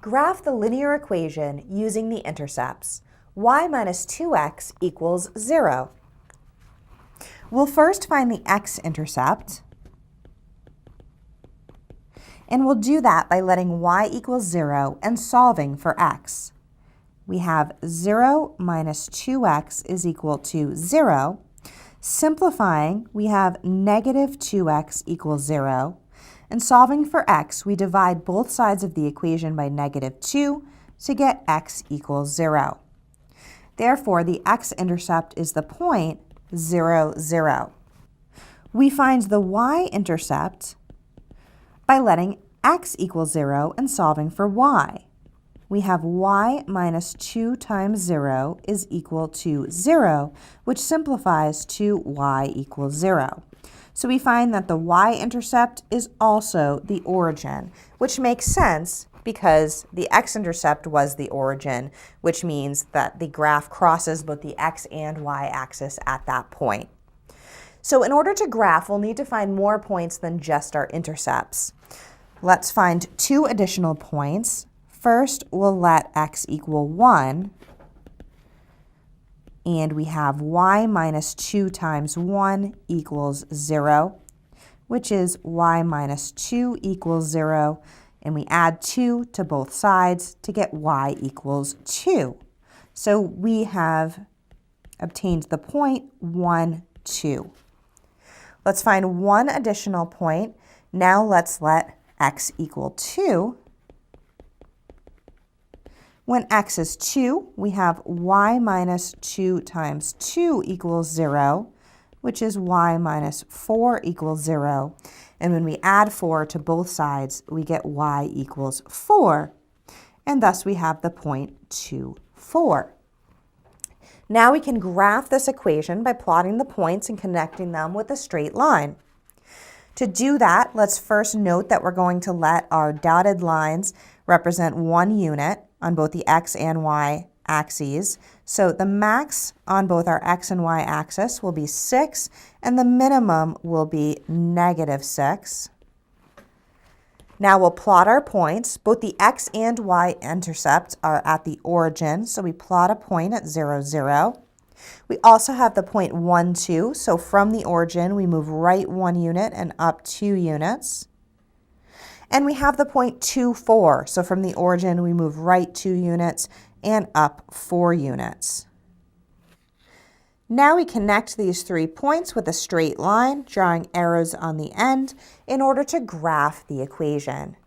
Graph the linear equation using the intercepts. Y minus 2x equals 0. We'll first find the x-intercept, and we'll do that by letting y equals 0 and solving for x. We have 0 minus 2x is equal to 0. Simplifying, we have negative 2x equals 0. And solving for x, we divide both sides of the equation by negative 2 to get x equals 0. Therefore, the x-intercept is the point 0, 0. We find the y-intercept by letting x equal 0 and solving for y. We have y minus 2 times 0 is equal to 0, which simplifies to y equals 0. So we find that the y-intercept is also the origin, which makes sense because the x-intercept was the origin, which means that the graph crosses both the x and y axis at that point. So in order to graph, we'll need to find more points than just our intercepts. Let's find two additional points. First, we'll let x equal 1, and we have y minus 2 times 1 equals 0, which is y minus 2 equals 0, and we add 2 to both sides to get y equals 2. So we have obtained the point 1, 2. Let's find one additional point. Now let's let x equal 2. When x is 2, we have y minus 2 times 2 equals 0, which is y minus 4 equals 0. And when we add 4 to both sides, we get y equals 4. And thus we have the point 2, 4. Now we can graph this equation by plotting the points and connecting them with a straight line. To do that, let's first note that we're going to let our dotted lines represent 1 unit on both the x and y axes. So the max on both our x and y axis will be 6, and the minimum will be negative 6. Now we'll plot our points. Both the x and y intercepts are at the origin, so we plot a point at 0, 0. We also have the point 1, 2, so from the origin we move right 1 unit and up 2 units. And we have the point 2, 4, so from the origin we move right 2 units and up 4 units. Now we connect these 3 points with a straight line, drawing arrows on the end in order to graph the equation.